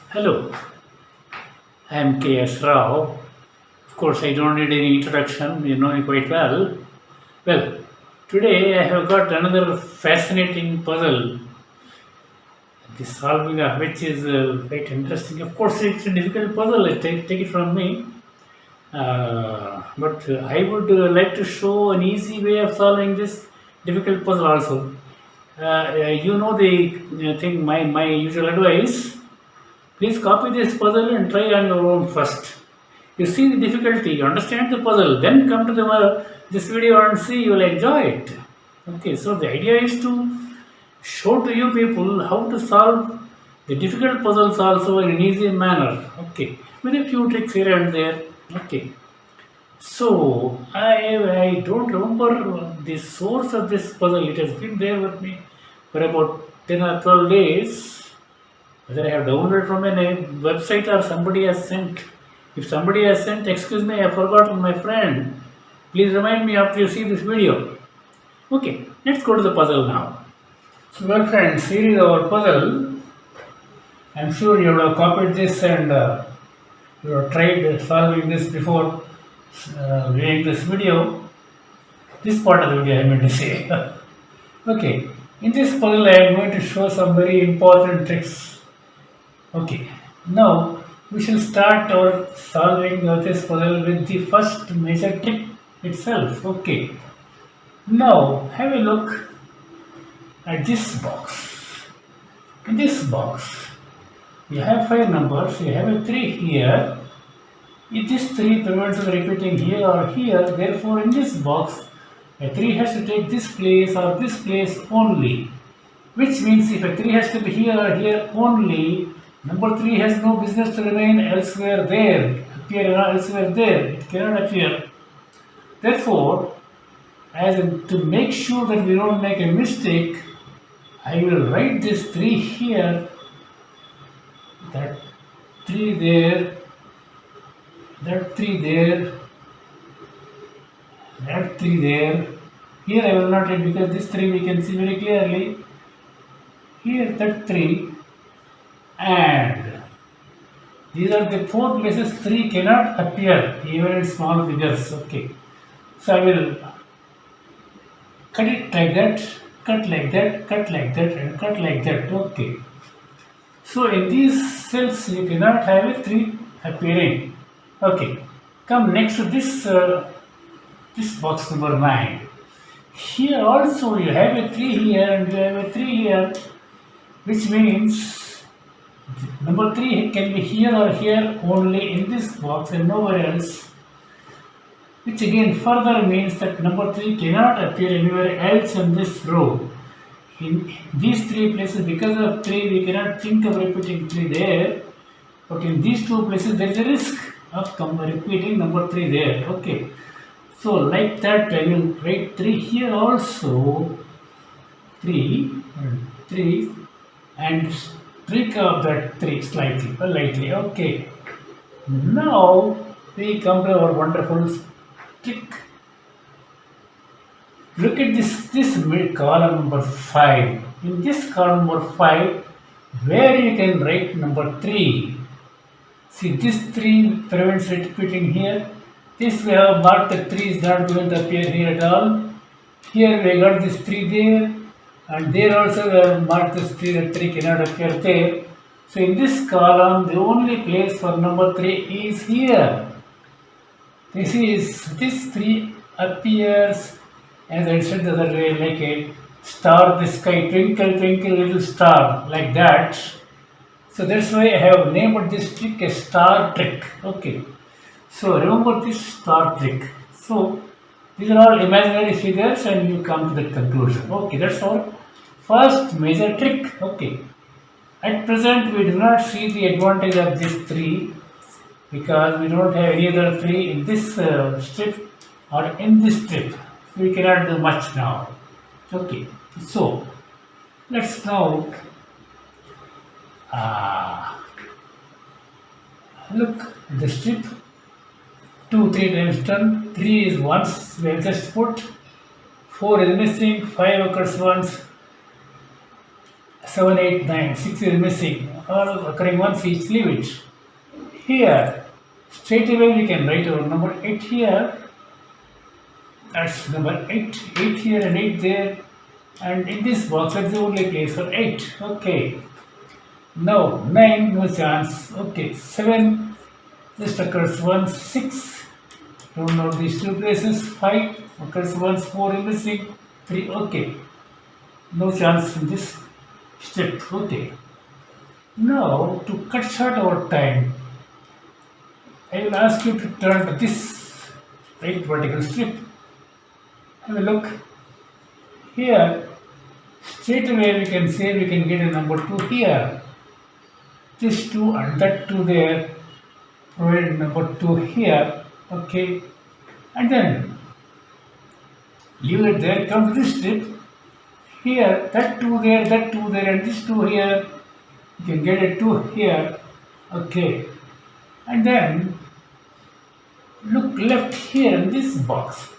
Hello, I am K.S. Rao. Of course, I don't need any introduction, you know me quite well. Well, today I have got another fascinating puzzle, the solving of which is quite interesting. Of course, it's a difficult puzzle, take it from me. But I would like to show an easy way of solving this difficult puzzle also. You know the thing, my usual advice. Please copy this puzzle and try on your own first. You see the difficulty, you understand the puzzle, then come to this video and see you will enjoy it. Okay, so the idea is to show to you people how to solve the difficult puzzles also in an easy manner. Okay, with a few tricks here and there. Okay, so I don't remember the source of this puzzle. It has been there with me for about 10 or 12 days. Whether I have downloaded from a website or somebody has sent. If somebody has sent, excuse me, I have forgotten my friend. Please remind me after you see this video. Okay, let's go to the puzzle now. So, well, friends, here is our puzzle. I'm sure you have copied this and you have tried solving this before viewing this video. This part of the video, I meant to say. Okay, in this puzzle, I am going to show some very important tricks. Okay, now we shall start our solving of this puzzle with the first major trick itself. Okay, now have a look at this box. In this box, you have five numbers, you have a 3 here. If this 3 prevents the repeating here or here, therefore in this box, a 3 has to take this place or this place only. Which means if a 3 has to be here or here only, number 3 has no business to remain elsewhere there, appear elsewhere there, it cannot appear. Therefore, to make sure that we don't make a mistake, I will write this 3 here, that 3 there, that 3 there, that 3 there. Here I will not write because this 3 we can see very clearly. Here that 3, and these are the 4 places 3 cannot appear even in small figures. Okay, so I will cut it like that, cut like that, cut like that, and cut like that. Okay, so in these cells you cannot have a 3 appearing. Okay, come next to this box number 9. Here also you have a 3 here and you have a 3 here, which means number 3 can be here or here only in this box and nowhere else, which again further means that number 3 cannot appear anywhere else in this row. In these 3 places, because of 3 we cannot think of repeating 3 there, but in these 2 places there is a risk of repeating number 3 there. Okay, so like that I will write 3 here also, 3 and 3, and streak up that 3 slightly, lightly. Okay, now we come to our wonderful trick. Look at this column number 5. In this column number 5, where you can write number 3. See, this 3 prevents repeating here. This we have marked that 3 is not going to appear here at all. Here we got this 3 there, and there also we have marked this 3 that 3 cannot appear there. So in this column, the only place for number 3 is here. This 3 appears, as I said the other way, like a star in the sky, twinkle twinkle little star, like that. So that's why I have named this trick a star trick. Okay, so remember this star trick. So these are all imaginary figures and you come to that conclusion. Okay, that's our first major trick. Okay, at present we do not see the advantage of this 3 because we don't have any other 3 in this strip or in this strip. We cannot do much now. Okay, so let's now look at the strip. 2 3 times done, 3 is once we have just put, 4 is missing, 5 occurs once, 7, 8, 9, 6 is missing. All occurring once, each leave it. Here, straight away we can write our number 8 here. That's number 8. 8 here and 8 there. And in this box, that's the only place for 8. Okay. Now, 9, no chance. Okay. 7, just occurs once. 6, don't know these two places. 5, occurs once. 4 is missing. 3, okay. No chance in this step. Okay. Now, to cut short our time, I will ask you to turn to this right vertical strip. Have a look. Here, straight away we can say we can get a number 2 here. This 2 and that 2 there, provide number 2 here. Okay. And then leave it there, come to this strip. Here, that 2 there, and this 2 here. You can get a 2 here. Okay. And then look left here in this box.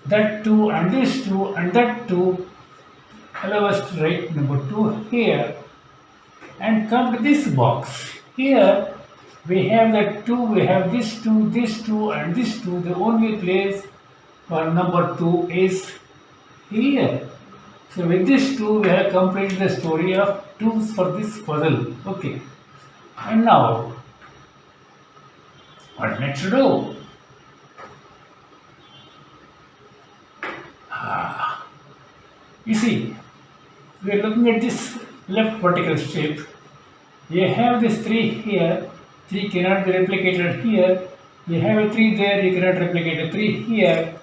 That 2 and this 2 and that 2 allow us to write number 2 here. And come to this box. Here we have that 2, we have this 2, and this 2. The only place for number 2 is here. So with this 2 we have completed the story of 2's for this puzzle. Okay. And now what next to do? You see, we are looking at this left vertical strip. You have this 3 here. 3 cannot be replicated here. You have a 3 there, you cannot replicate a 3 here.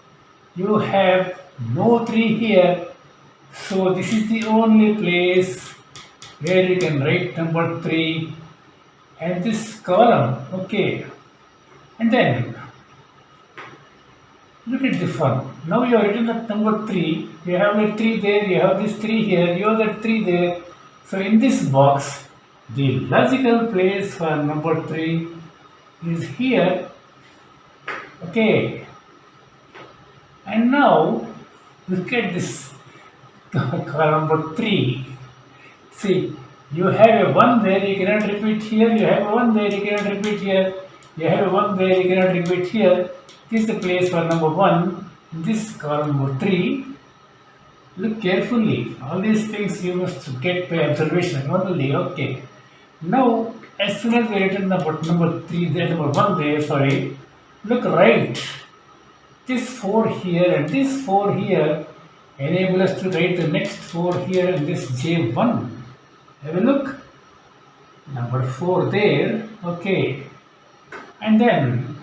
You have no 3 here. So this is the only place where you can write number 3 and this column. Okay. And then look at the fun. Now you have written up number 3. You have a 3 there, you have this 3 here, you have that 3 there. So in this box, the logical place for number 3 is here. Okay. And now look at this column number 3. See, you have a 1 there, you cannot repeat here. You have a 1 there, you cannot repeat here. You have a 1 there, you cannot repeat here. This is the place for number 1. This column number 3. Look carefully. All these things you must get by observation only. Okay. Now, as soon as we written number 3 there, number 1 there, sorry, look right. This 4 here and this 4 here enable us to write the next 4 here and this J1. Have a look. Number 4 there. Okay. And then,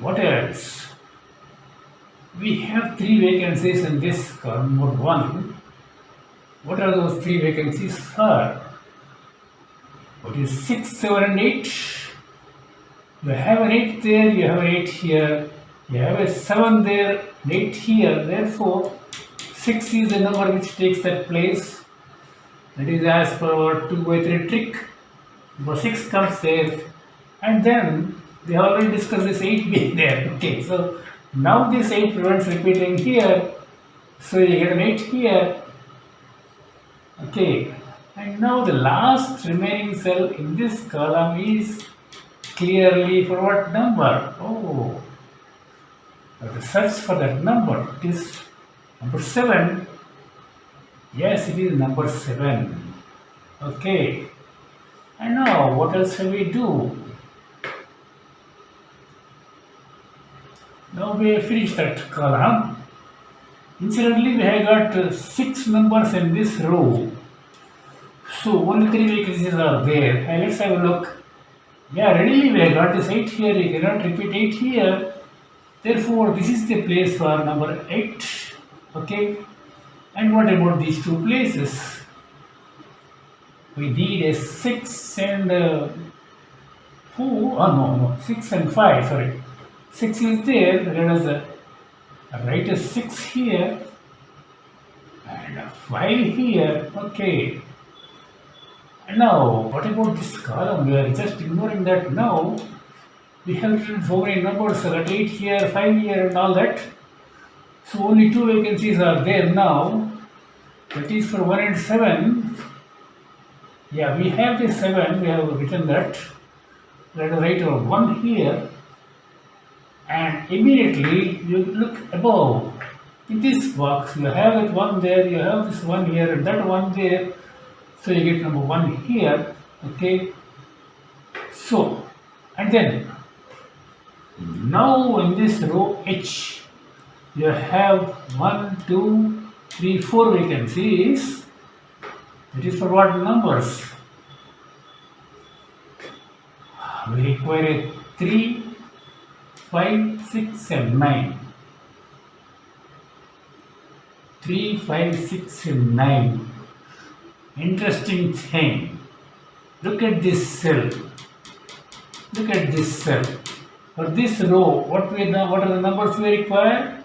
what else? We have 3 vacancies in this column number 1. What are those 3 vacancies for? What is 6, 7 and 8? You have an 8 there, you have an 8 here, you have a 7 there, an 8 here. Therefore, 6 is the number which takes that place. That is as per our 2 by 3 trick. Number 6 comes there. And then, we already discussed this 8 being there. Okay, so now this 8 prevents repeating here. So you get an 8 here. Okay. And now the last remaining cell in this column is clearly for what number? Oh, I have to search for that number. It is number 7. Yes, it is number 7. Okay. And now what else shall we do? Now we have finished that column. Incidentally, we have got 6 numbers in this row. So only 3 vacancies are there. And let's have a look. Yeah, readily we have got this 8 here. You cannot repeat 8 here. Therefore, this is the place for number 8. Okay. And what about these 2 places? We need a 6 and 4. Oh no, 6 and 5. Sorry. 6 is there. Let us write a 6 here and a 5 here. Okay. And now, what about this column? We are just ignoring that now. We have written so many numbers, that 8 here, 5 here, and all that. So only 2 vacancies are there now. That is for 1 and 7. Yeah, we have this 7, we have written that. Let us write our 1 here, and immediately you look above. In this box, you have it 1 there, you have this 1 here, and that 1 there. So you get number 1 here. Okay. So, and then now in this row H, you have 1, 2, 3, 4 vacancies. It is for what numbers? We require a 3, 5, 6, and 9. 3, 5, 6, and 9. Interesting thing. Look at this cell. Look at this cell. For this row, what are the numbers we require?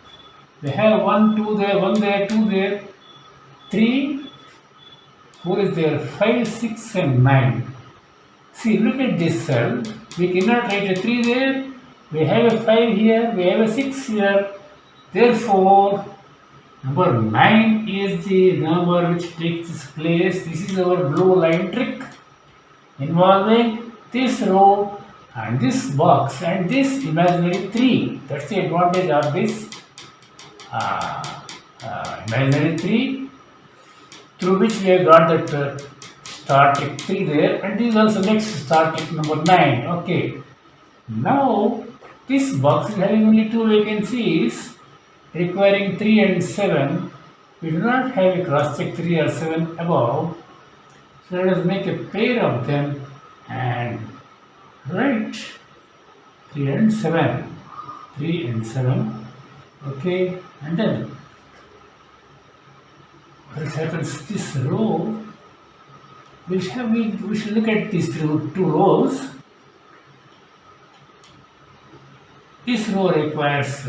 We have 1, 2 there, 1 there, 2 there, 3, 4 is there, 5, 6, and 9. See, look at this cell. We cannot write a 3 there. We have a 5 here. We have a 6 here. Therefore, number 9 is the number which takes its place. This is our blue line trick involving this row and this box and this imaginary 3. That's the advantage of this imaginary 3, through which we have got that star trick 3 there, and this is also next star trick number 9. Okay. Now this box is having only 2 vacancies requiring 3 and 7. We do not have a cross check 3 or 7 above. So let us make a pair of them and write 3 and 7. 3 and 7. Okay. And then what happens, this row, we should look at these two rows. This row requires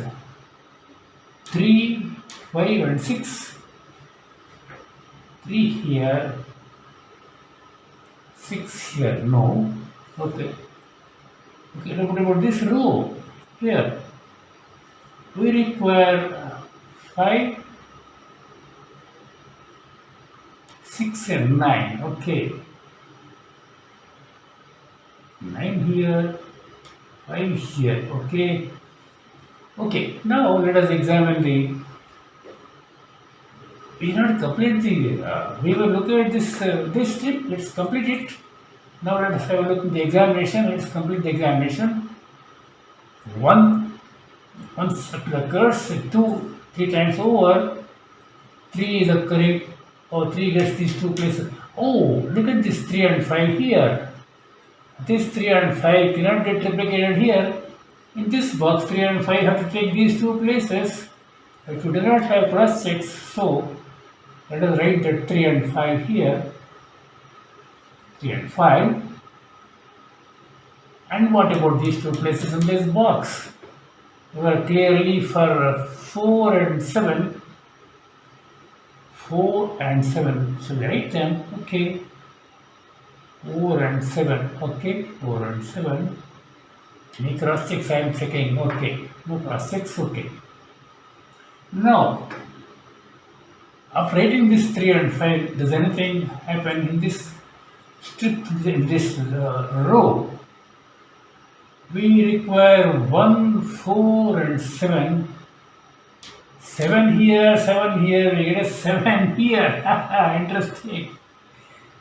3, 5, and 6. 3 here, 6 here, no. Okay. Okay, what about this row here? We require 5, 6, and 9. Okay. 9 here, 5 here. Okay. Okay. Now let us examine the. We not complete the. We will look at this strip. Let's complete it. Now let us have a look at the examination. Let's complete the examination. Once it occurs, 2, 3 times over. 3 is occurring. Oh, 3 gets these 2 places. Oh, look at this 3 and 5 here. This 3 and 5 cannot get replicated here. In this box, 3 and 5 have to take these 2 places. If you do not have cross checks, so let us write that 3 and 5 here. 3 and 5. And what about these 2 places in this box? We are clearly for 4 and 7. 4 and 7. So we write them. Okay. 4 and 7. Okay. 4 and 7. Any cross checks I am checking. Okay. No cross checks. Okay. Now, after writing this 3 and 5, does anything happen in this strip, in this row? We require 1, 4, and 7. 7 here, 7 here, we get a 7 here. Interesting.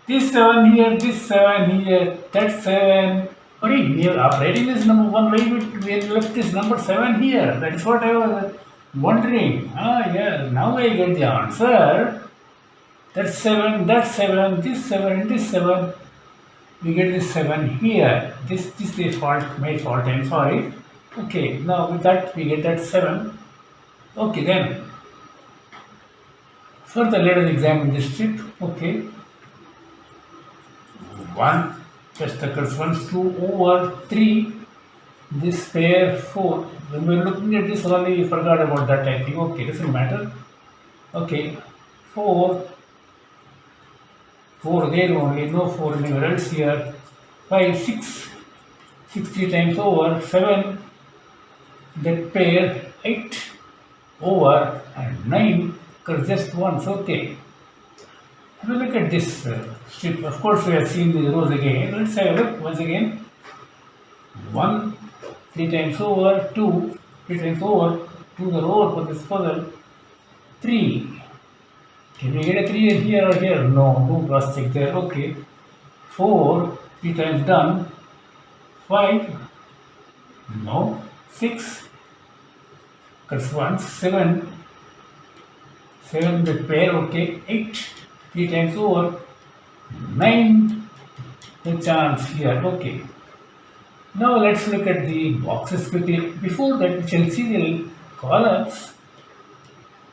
This 7 here, this 7 here, that 7. Okay, we are writing this number 1, we left this number 7 here. That is what I was wondering. Yeah, now I get the answer. That 7, this 7, and this 7. We get this 7 here. This is the fault, my fault, I'm sorry. Okay, now with that we get that 7. Okay, then further let us examine this strip. Okay, 1 just occurs once, 2 over 3. This pair 4. When we were looking at this only, we forgot about that. I think. Okay, doesn't matter. Okay, 4 there only, no 4 anywhere else here. 5, 6, 6 3 times over, 7, that pair 8 over, and 9 occurs just once. Okay. Have a look at this strip. Of course, we have seen the rows again. Let's have a look once again. 1, 3 times over, 2, 3 times over, to the row for this puzzle, 3. Can we get a 3 here or here? No, no cross check there. Okay. 4, 3 times done. 5, no. 6, because 1, 7, 7 with pair, okay. 8, 3 times over. 9, the chance here, okay. Now let's look at the boxes quickly. Before that, we shall see the columns.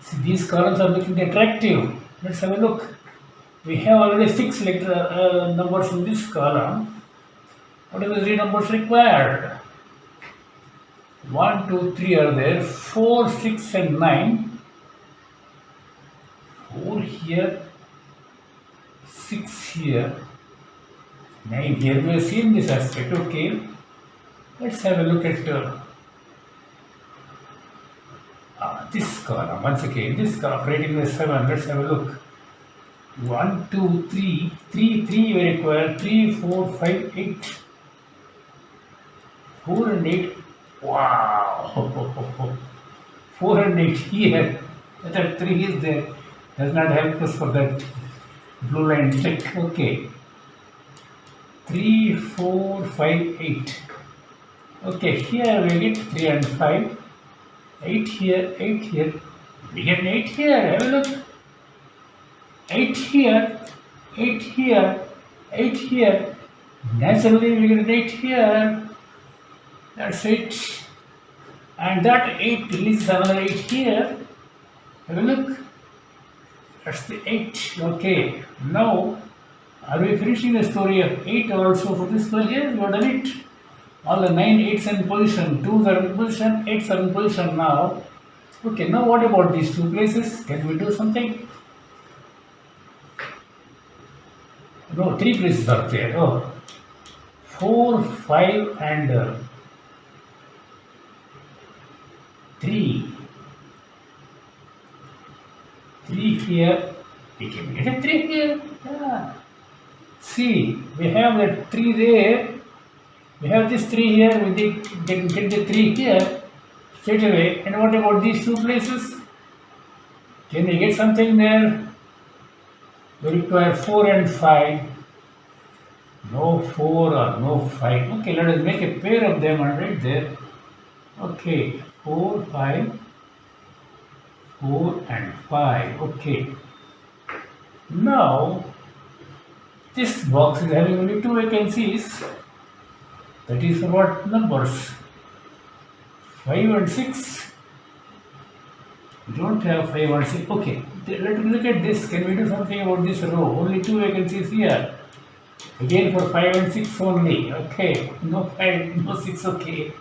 See, these columns are looking attractive. Let's have a look. We have already 6 numbers in this column. What are the 3 numbers required? 1, 2, 3 are there. 4, 6 and 9. 4 here. 6 here. 9 here. We have seen this aspect. Okay. Let's have a look at this column. Once again, this column, rating is 7. Let's have a look. 1, 2, 3. 3 we require. 3, 4, 5, 8. 4 and 8. Wow! 4 and 8 here. That 3 is there. Does not help us for that blue line trick. Okay. 3, 4, 5, 8. Okay, here we get 3 and 5. 8 here, 8 here. We get 8 here. Have a look. 8 here, 8 here, 8 here. Naturally, we get 8 here. That's it. And that 8 releases another 8 here. Have a look. That's the 8. Okay. Now, are we finishing the story of 8 also for this one? Yes, we have done it. All the 9 8s are in position. 2s are in position. 8s are in position now. Okay, now what about these 2 places? Can we do something? No, 3 places are there. Oh. 4, 5 and 3. 3 here. We can get a 3 here. Yeah. See, we have that 3 there. We have this 3 here. We get the 3 here straight away. And what about these 2 places? Can we get something there? We require 4 and 5. No 4 or no 5. Okay, let us make a pair of them and right there. Okay, 4, 5. 4 and 5. Okay. Now, this box is having only 2 vacancies. That is for what numbers? 5 and 6. We don't have 5 and 6. Okay. Let us look at this. Can we do something about this row? Only 2 vacancies here. Again for 5 and 6 only. Okay. No 5, no 6. Okay.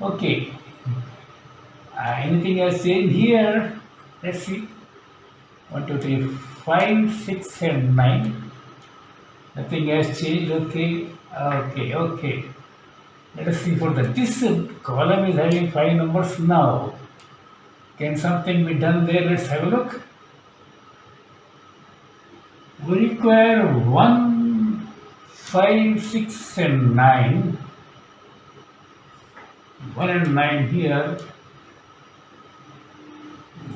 Okay. Anything else changed here? Let's see. 1, 2, 3, 5, 6 and 9. Nothing has changed. Okay. Okay. Let us see for this column is having 5 numbers now. Can something be done there? Let's have a look. We require 1, 5, 6 and 9. 1 and 9 here.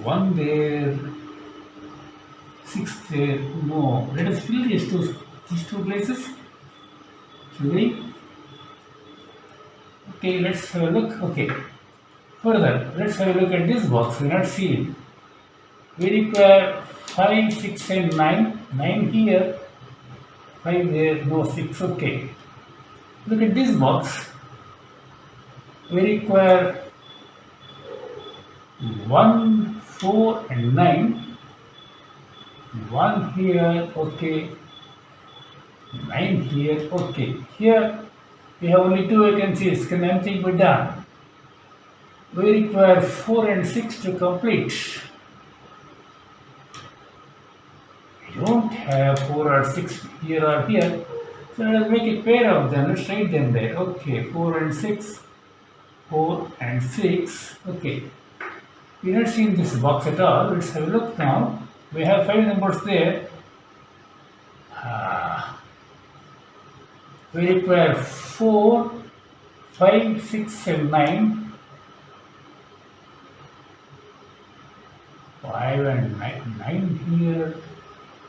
1 there. 6 there. No. Let us fill these two places. Should we? Okay, let's have a look. Okay. Further, let's have a look at this box. We are not seeing. We require 5, 6 and 9. 9 here. 5 there. No 6. Okay. Look at this box. We require 1, 4 and 9. 1 here. Okay. 9 here. Okay. Here we have only 2 vacancies. Can anything be done? We require 4 and 6 to complete. We don't have 4 or 6 here or here. So let us make a pair of them. Let's write them there. Okay. 4 and 6. 4 and 6. Okay. We are not seeing this box at all. Let's have a look now. We have 5 numbers there. Uh, we require 4, 5, 6, and 9. 5 and 9, 9 here,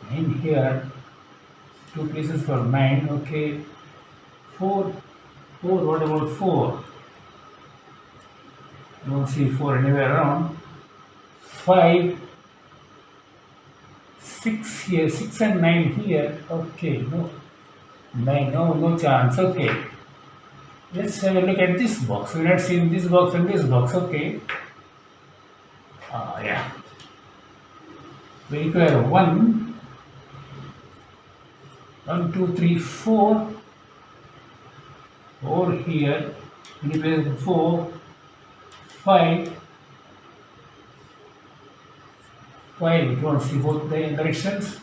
9 here, two places for 9, okay. 4, 4, what about 4? Don't see 4 anywhere around. 5, 6 here, 6 and 9 here, okay, no, 9, no chance, okay. Let's have a look at this box. We're not seeing this box and this box, okay. Yeah. We require 1, 2, 3, 4. 4 here, we replace 4, 5. 5, we don't see both the directions.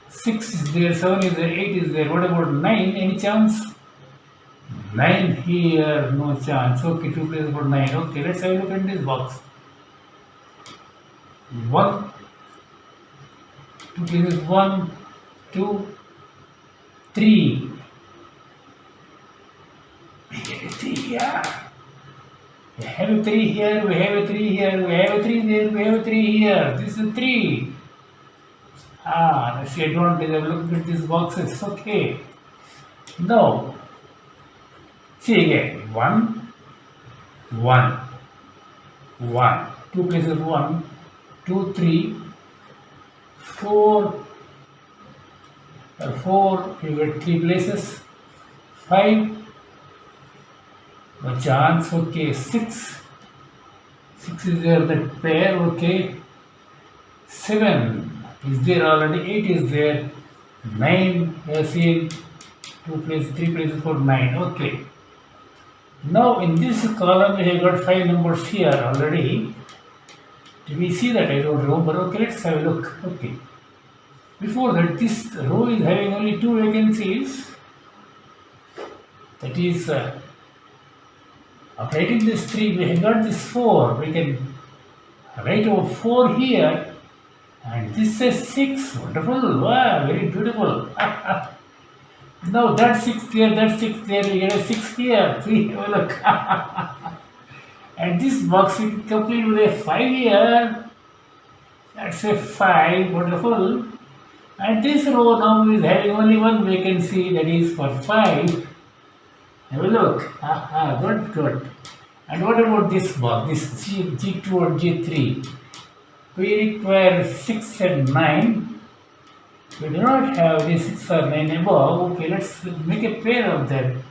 6 is there, 7 is there, 8 is there. What about 9? Any chance? 9 here, no chance. Okay, 2 places for 9. Okay, let's have a look at this box. 1, 2 places, 1, 2, 3. We get a 3 here. We have a 3 here, we have a 3 here, we have a 3 there, we have a 3 here. This is 3. That's the advantage of looking at these boxes. Okay. Now, see again. 1, 1, 1. 2 places 1, 2, 3, 4. 4, you get 3 places. 5. No chance, okay. 6. 6 is there, that pair, okay. 7 is there already, 8 is there. 9, you have seen 2 places, 3 places for 9, okay. Now in this column we have got 5 numbers here already. Did we see that? I don't remember. Okay, let's have a look. Okay. Before that, this row is having only 2 vacancies. That is, after writing this 3, we have got this 4. We can write over 4 here, and this says 6. Wonderful. Wow, very beautiful. Now that 6 there, that 6 there, we get a 6 here. See, have a look. And this box we complete with a 5 here. That's a 5. Wonderful. And this row now is having only 1 vacancy, that is for 5. Have a look. Good, good. And what about this box, this G2 or G3? We require 6 and 9. We do not have the 6 or 9 above. Okay, let's make a pair of them.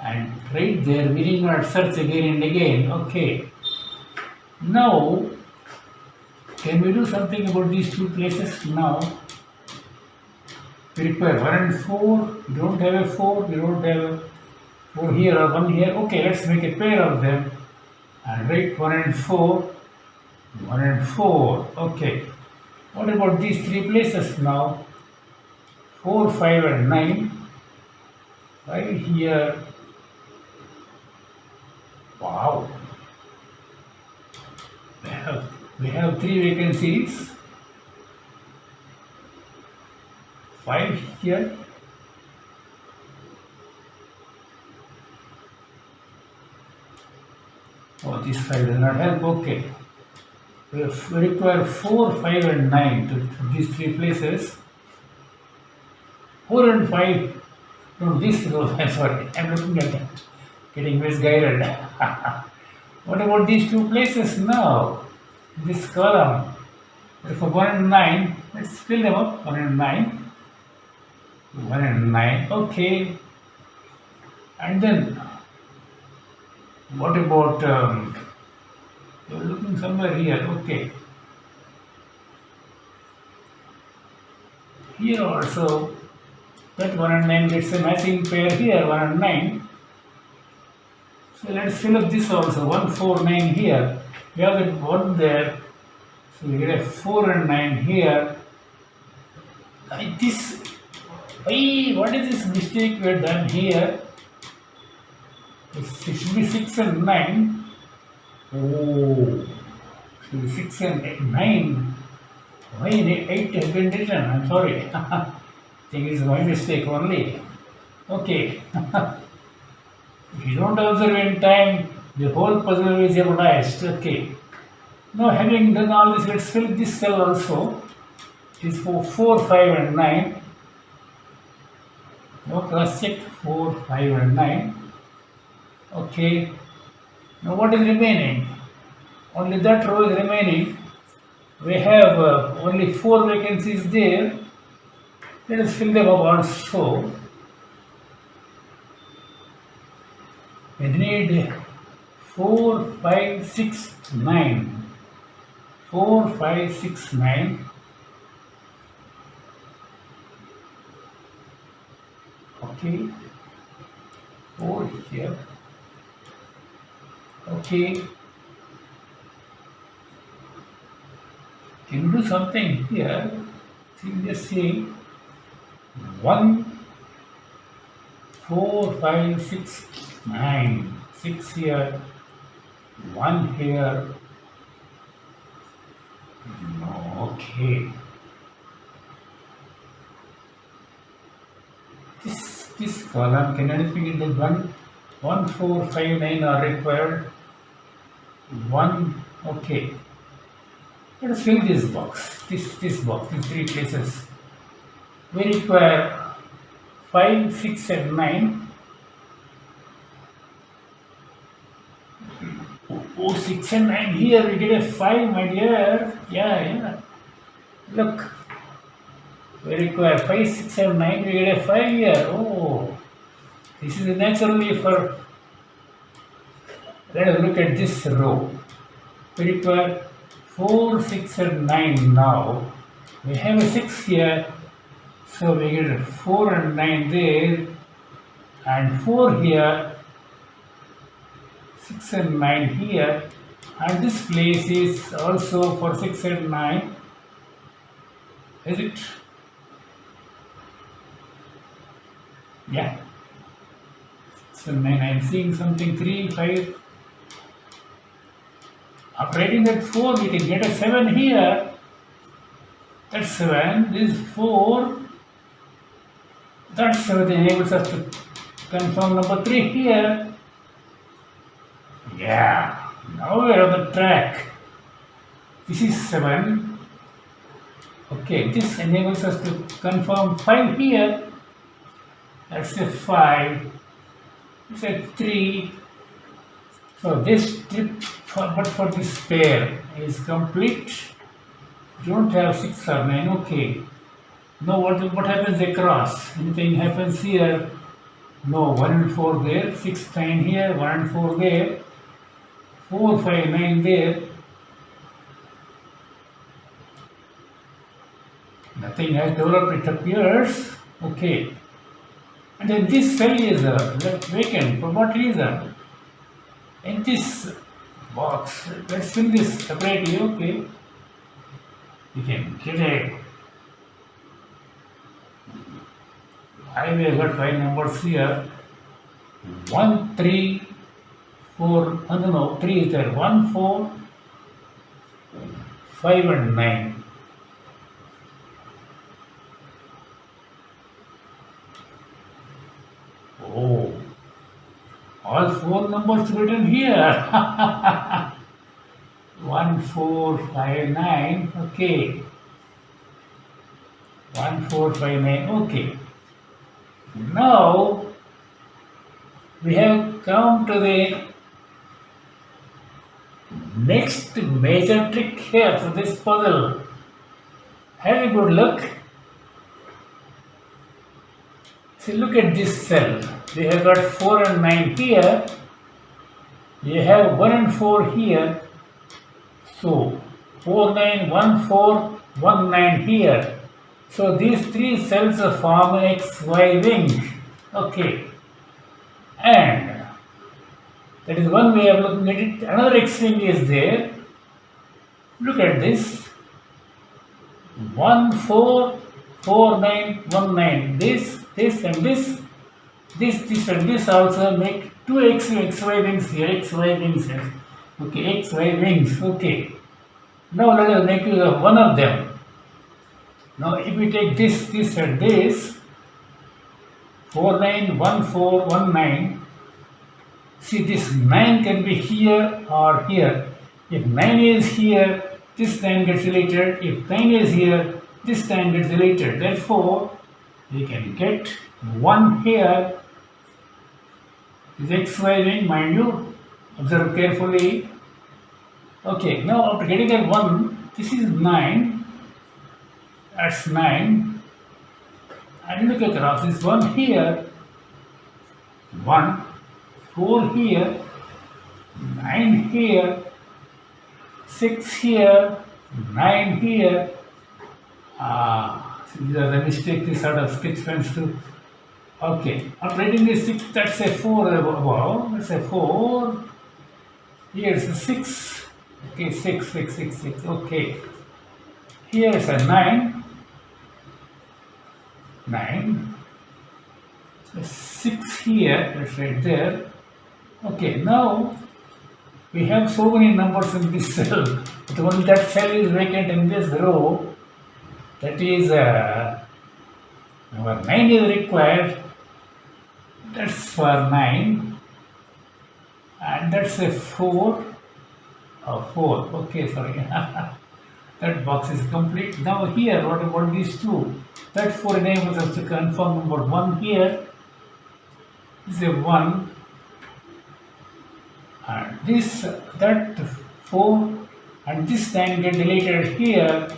And right there, we need not search again and again. Okay. Now, can we do something about these 2 places now? We require 1 and 4. We don't have a 4. We don't have a 4 here or 1 here. Okay, let's make a pair of them. And write 1 and 4. 1 and 4. Okay. What about these 3 places now? 4, 5 and 9. 5 here. Wow. We have 3 vacancies. 5 here. Oh, this 5 does not help. Okay. We require 4, 5 and 9 to these 3 places. 4 and 5. No, this row. Sorry, I'm looking at that. Getting misguided. What about these 2 places now? This column. For 1 and 9, let's fill them up. 1 and 9. 1 and 9. Okay. And then, what about, you're looking somewhere here. Okay. Here also, that 1 and 9 gets a matching pair here, 1 and 9. So let's fill up this also, 1, 4, 9 here. We have that 1 there. So we get a 4 and 9 here. Like this. Hey, what is this mistake we have done here? It should be 6 and 9. Oh, should be 6 and 9. Why 8 has been written? I'm sorry. think it's my mistake only. Okay. If you don't observe in time, the whole puzzle is jeopardized. Okay. Now having done all this, let's fill this cell also. It is for 4, 5 and 9. Now cross check 4, 5 and 9. Okay. Now what is remaining? Only that row is remaining. We have only 4 vacancies there. Let us fill them up also. We need 4, 5, 6, 9. 4, 5, 6, 9. Okay. 4 here. Okay. Can you do something here? See, just see 1, 4, 5, 6, 9. 6 here, 1 here. No, okay. This column can I speak into 1, 4, 5, 9 are required. 1, okay. Let us fill this box. This box, these 3 places. We require 5, 6 and 9. Oh, 6 and 9 here we get a 5, my dear. Yeah. Look. We require 5, 6 and 9, we get a 5 here. Oh, this is naturally for. Let us look at this row. We require 4, 6 and 9 now. We have a 6 here. So we get 4 and 9 there. And 4 here. 6 and 9 here. And this place is also for 6 and 9. Is it? Yeah. 6 and 9. I am seeing something 3, 5. After writing that 4, we can get a 7 here. That's 7. This is 4. That's 7 enables us to confirm number 3 here. Yeah. Now we are on the track. This is 7. Okay, this enables us to confirm 5 here. That's a 5. It's a 3. So this trip, but for this pair is complete. You don't have 6 or 9. Okay. Now what happens across? Anything happens here? No. 1 and 4 there. 6, 9 here. 1 and 4 there. 4, 5, 9 there. Nothing has developed, it appears. Okay. And then this cell is left vacant. For what reason? In this box, let's fill this separately. Okay. You can get a. I will got 5 numbers here. 1, 3, 4. No, 3 is there. 1, 4, 5 and 9. Oh, all 4 numbers written here. 1, 4, 5, 9. Okay. 1, 4, 5, 9. Okay. Now we have come to the next major trick here for this puzzle. Have a good look. See, look at this cell. We have got 4 and 9 here. You have 1 and 4 here. So 4, 9, 1, 4, 1, 9 here. So these 3 cells form an XY wing. Okay. And that is one way of looking at it. Another X wing is there. Look at this. 1, 4, 4, 9, 1, 9. This and this. This and this also make 2 XY wings here. XY wings here. Okay, XY wings. Okay. Now let us make use of one of them. Now if we take this and this, 491419. See, this 9 can be here or here. If 9 is here, this 9 gets deleted. If 9 is here, this 9 gets deleted. Therefore, we can get 1 here. Is xy ring, mind you. Observe carefully. Okay, now after getting that 1, this is 9. That's 9. And look across this 1 here. 1. 4 here. 9 here. 6 here. 9 here. So these are the mistakes this sort of sketch pens do. Okay, after writing this 6, that's a 4 above. That's a 4. Here is a 6. Okay, 6, 6, 6, 6. Okay. Here is a 9. 9. So 6 here, that's right there. Okay, now we have so many numbers in this cell. But only that cell is vacant in this row. That is number 9 is required. That's for 9. And that's a 4. 4. Okay, sorry. That box is complete. Now here, what about these two? That 4 enables us to confirm number 1 here. This is a 1. And this, that 4 and this 9 get deleted here.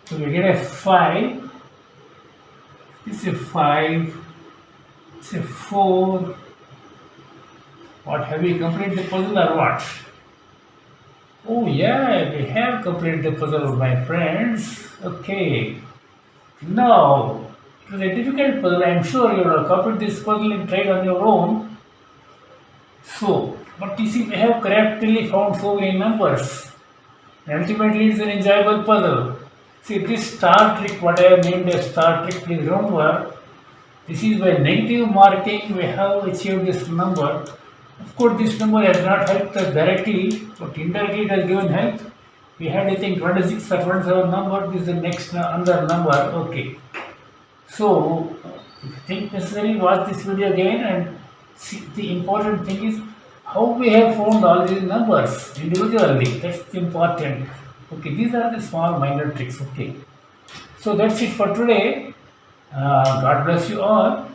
So we get a 5. This is a 5. It's a 4. What, have we completed the puzzle or what? Oh yeah, we have completed the puzzle, my friends. Okay. Now, it was a difficult puzzle. I am sure you have copied this puzzle and tried on your own. So, but you see, we have correctly found so many numbers. And ultimately, it's an enjoyable puzzle. See, this star trick, what I have named as star trick, please remember, this is by negative marking we have achieved this number. Of course, this number has not helped us directly, but indirectly it has given help. We had, I think, 26 or 27 number. This is the next another number. Okay. So, if you think necessary, watch this video again and see. The important thing is how we have found all these numbers individually. That's important. Okay, these are the small minor tricks. Okay. So that's it for today. God bless you all.